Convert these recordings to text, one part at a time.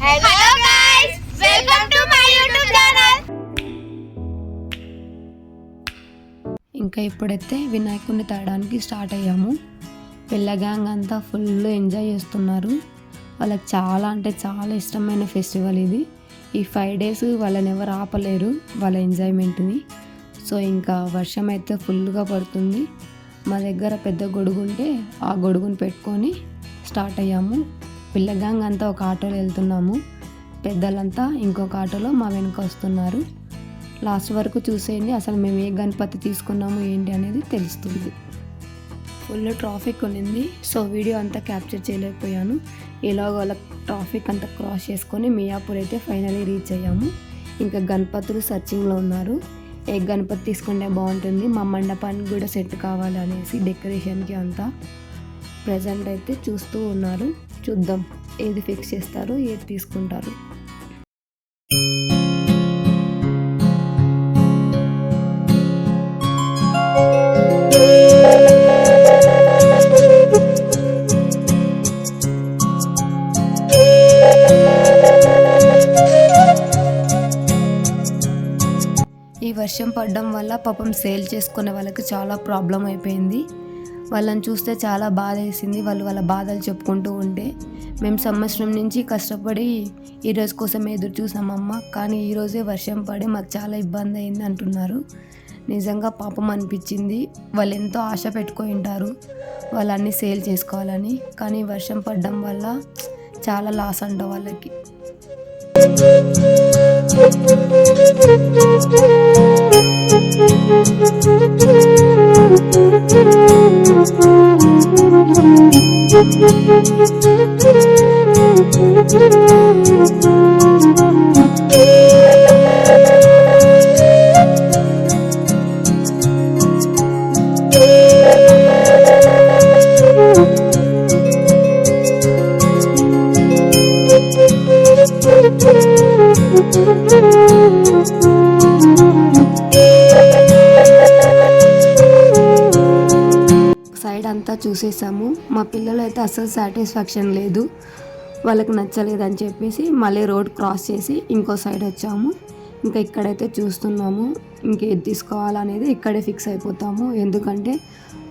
Hello guys, welcome to my YouTube channel. ఇంకా ఇప్పుడైతే వినాయకుడిని తేడానికి స్టార్ట్ అయ్యాము. పిల్ల గ్యాంగ్ అంతా ఫుల్ ఎంజాయ్ చేస్తున్నారు. వాళ్ళకి చాలా అంటే చాలా ఇష్టమైన ఫెస్టివల్ ఇది. ఈ 5 days వాళ్ళని ఎవరు ఆపలేరు వాళ్ళ ఎంజాయ్మెంట్ని. సో ఇంకా వర్షం అయితే ఫుల్గా పడుతుంది. మా దగ్గర పెద్ద గొడుగు ఉంటే ఆ గొడుగుని పెట్టుకొని స్టార్ట్ అయ్యాము. పిల్ల గ్యాంగ్ అంతా ఒక ఆటోలో వెళ్తున్నాము, పెద్దలంతా ఇంకొక ఆటోలో మా వెనుక వస్తున్నారు. లాస్ట్ వరకు చూసేయండి, అసలు మేము ఏ గణపతి తీసుకున్నాము ఏంటి అనేది తెలుస్తుంది. ఫుల్ ట్రాఫిక్ ఉన్నింది, సో వీడియో అంతా క్యాప్చర్ చేయలేకపోయాను. ఇలాగ అలా ట్రాఫిక్ అంతా క్రాస్ చేసుకొని మియాపూర్ అయితే ఫైనలీ రీచ్ అయ్యాము. ఇంకా గణపతులు సర్చింగ్లో ఉన్నారు. ఏ గణపతి తీసుకుంటే బాగుంటుంది, మా మండపానికి కూడా సెట్ కావాలి అనేసి డెకరేషన్కి అంతా ప్రజెంట్ అయితే చూస్తూ ఉన్నారు. చూద్దాం ఏది ఫిక్స్ చేస్తారు, ఏది తీసుకుంటారు. ఈ వర్షం పడడం వల్ల పాపం సేల్ చేసుకునే వాళ్ళకి చాలా ప్రాబ్లం అయిపోయింది. వాళ్ళని చూస్తే చాలా బాధ వేసింది. వాళ్ళ బాధలు చెప్పుకుంటూ ఉంటే, మేము సంవత్సరం నుంచి కష్టపడి ఈ రోజు కోసం ఎదురు చూసామమ్మ, కానీ ఈరోజే వర్షం పడి మాకు చాలా ఇబ్బంది అయింది అంటున్నారు. నిజంగా పాపం అనిపించింది. వాళ్ళు ఎంతో ఆశ పెట్టుకొని ఉంటారు వాళ్ళన్నీ సేల్ చేసుకోవాలని, కానీ వర్షం పడడం వల్ల చాలా లాస్ అంట వాళ్ళకి. సైడ్ అంతా చూసేసాము. మా పిల్లలు అయితే అసలు సాటిస్ఫాక్షన్ లేదు, వాళ్ళకి నచ్చలేదని చెప్పేసి మళ్ళీ రోడ్ క్రాస్ చేసి ఇంకో సైడ్ వచ్చాము. ఇంకా ఇక్కడైతే చూస్తున్నాము, ఇంకేది తీసుకోవాలనేది ఇక్కడే ఫిక్స్ అయిపోతాము. ఎందుకంటే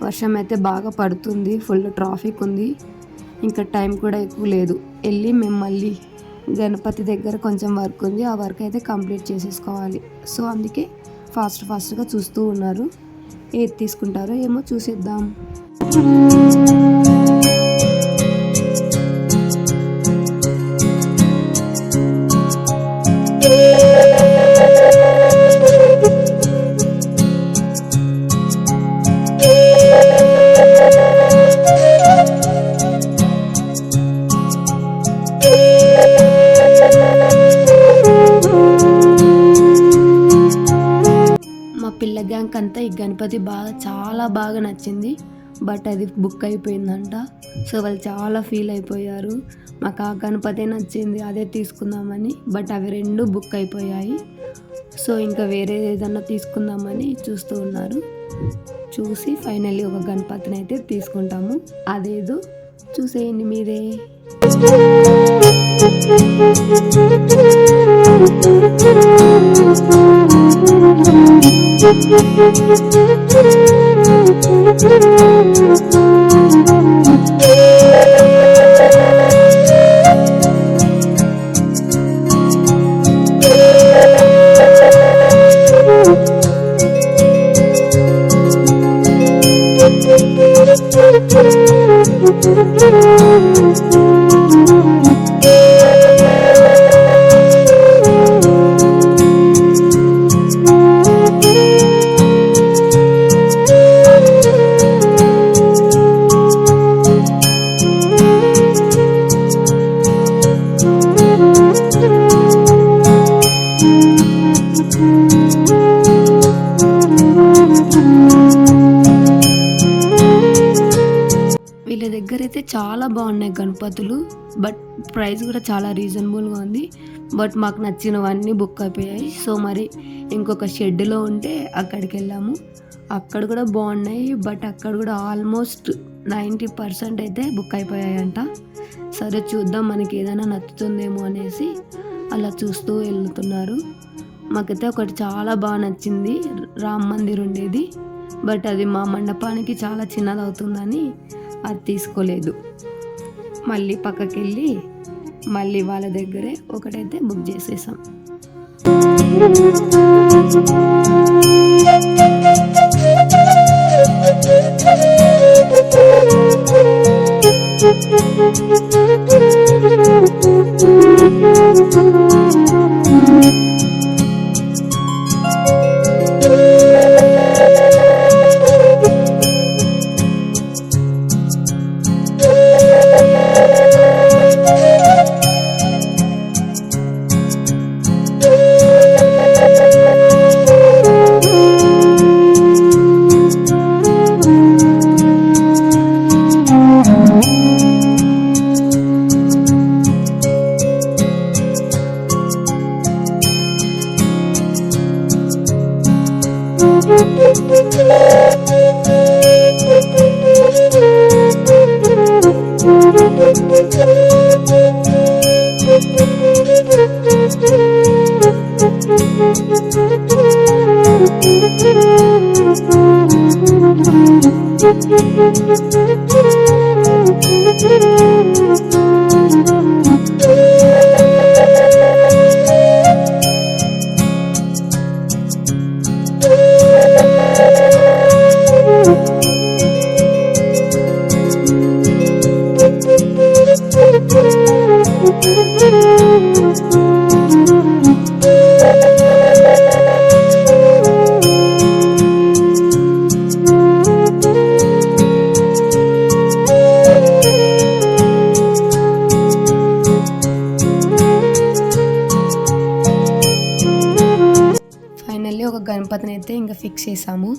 వర్షం అయితే బాగా పడుతుంది, ఫుల్ ట్రాఫిక్ ఉంది, ఇంకా టైం కూడా ఎక్కువ లేదు. వెళ్ళి మేము మళ్ళీ గణపతి దగ్గర కొంచెం వర్క్ ఉంది, ఆ వర్క్ అయితే కంప్లీట్ చేసేసుకోవాలి. సో అందుకే ఫాస్ట్గా చూస్తూ ఉన్నారు. ఏది తీసుకుంటారో ఏమో చూసేద్దాం. మా పిల్ల గ్యాంగ్ అంతా ఈ గణపతి చాలా బాగా నచ్చింది, బట్ అది బుక్ అయిపోయిందంట. సో వాళ్ళు చాలా ఫీల్ అయిపోయారు. మాకు ఆ గణపతి నచ్చింది, అదే తీసుకుందామని, బట్ అవి 2 బుక్ అయిపోయాయి. సో ఇంకా వేరే ఏదన్నా తీసుకుందామని చూస్తూ ఉన్నారు. చూసి ఫైనల్లీ ఒక గణపతిని అయితే తీసుకుంటాము. అదేదో చూసేయండి మీరే. వీళ్ళ దగ్గర అయితే చాలా బాగున్నాయి గణపతులు, బట్ ప్రైస్ కూడా చాలా రీజనబుల్గా ఉంది. బట్ మాకు నచ్చినవన్నీ బుక్ అయిపోయాయి. సో మరి ఇంకొక షెడ్లో ఉంటే అక్కడికి వెళ్ళాము. అక్కడ కూడా బాగున్నాయి, బట్ అక్కడ కూడా ఆల్మోస్ట్ 90% అయితే బుక్ అయిపోయాయంట. సరే చూద్దాం మనకి ఏదైనా నచ్చుతుందేమో అనేసి అలా చూస్తూ వెళ్తున్నారు. మాకైతే ఒకటి చాలా బాగా నచ్చింది, రామ్ మందిర్ ఉండేది. బట్ అది మా మండపానికి చాలా చిన్నది అవుతుందని అది తీసుకోలేదు. మళ్ళీ పక్కకి వెళ్ళి మళ్ళీ వాళ్ళ దగ్గరే ఒకటైతే బుక్ చేసేసాం. ఫైనల్లీ ఒక గణపతిని అయితే ఇంకా ఫిక్స్ చేసాము.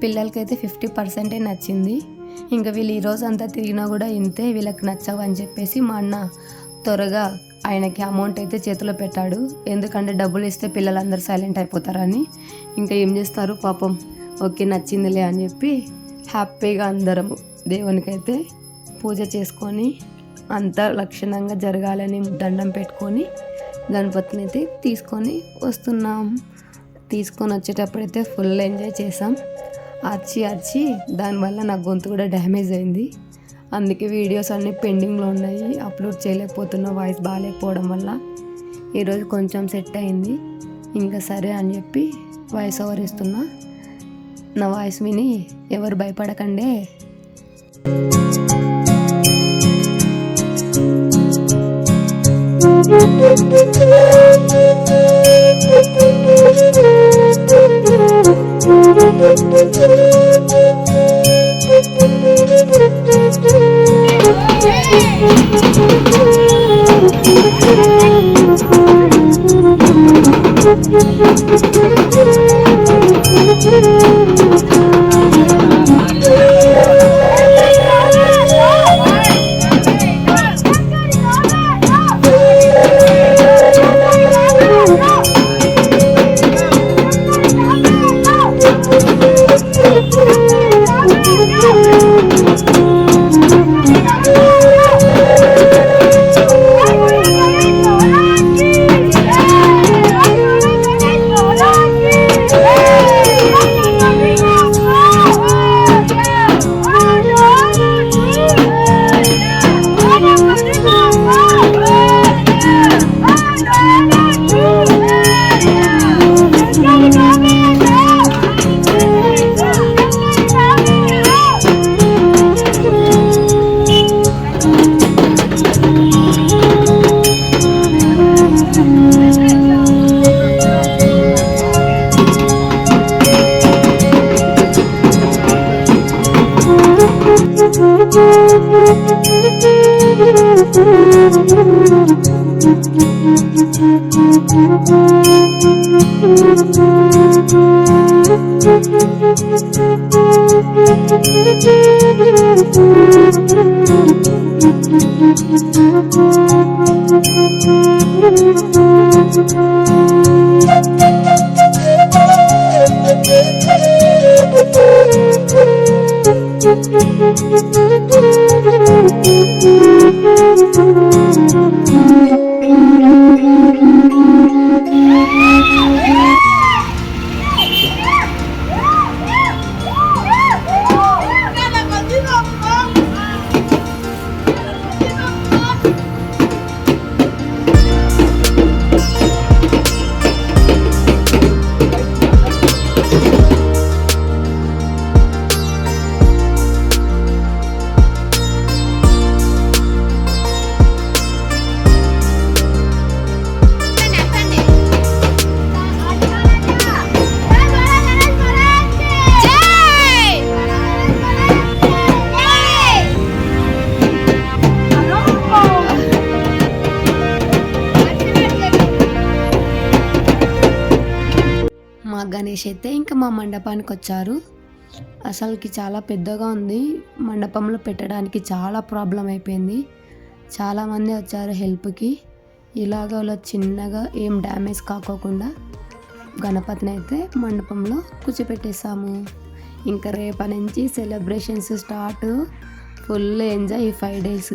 పిల్లలకైతే 50% నచ్చింది. ఇంకా వీళ్ళు ఈరోజు అంతా తిరిగినా కూడా ఇంతే, వీళ్ళకి నచ్చవు అని చెప్పేసి మా అన్న త్వరగా ఆయనకి అమౌంట్ అయితే చేతిలో పెట్టాడు. ఎందుకంటే డబ్బులు ఇస్తే పిల్లలందరూ సైలెంట్ అయిపోతారని. ఇంకా ఏం చేస్తారు పాపం, ఓకే నచ్చిందిలే అని చెప్పి హ్యాపీగా అందరము దేవునికైతే పూజ చేసుకొని అంతా లక్షణంగా జరగాలని దండం పెట్టుకొని గణపతిని అయితే తీసుకొని వస్తున్నాం. తీసుకొని వచ్చేటప్పుడైతే ఫుల్ ఎంజాయ్ చేసాం. అరిచి దానివల్ల నా గొంతు కూడా డ్యామేజ్ అయింది. అందుకే వీడియోస్ అన్నీ పెండింగ్లో ఉన్నాయి, అప్లోడ్ చేయలేకపోతున్నా వాయిస్ బాగాలేకపోవడం వల్ల. ఈరోజు కొంచెం సెట్ అయింది. ఇంకా సరే అని చెప్పి వాయిస్ ఓవర్ ఇస్తున్నా. నా వాయిస్ విని ఎవరు భయపడకండే. మా గణేష్ అయితే ఇంకా మా మండపానికి వచ్చారు. అసలుకి చాలా పెద్దగా ఉంది, మండపంలో పెట్టడానికి చాలా ప్రాబ్లం అయిపోయింది. చాలామంది వచ్చారు హెల్ప్కి. ఇలాగ అలా చిన్నగా ఏం డ్యామేజ్ కాకోకుండా గణపతిని అయితే మండపంలో కూర్చోపెట్టేసాము. ఇంకా రేపటి నుంచి సెలబ్రేషన్స్ స్టార్ట్, ఫుల్ ఎంజాయ్ ఈ 5 days.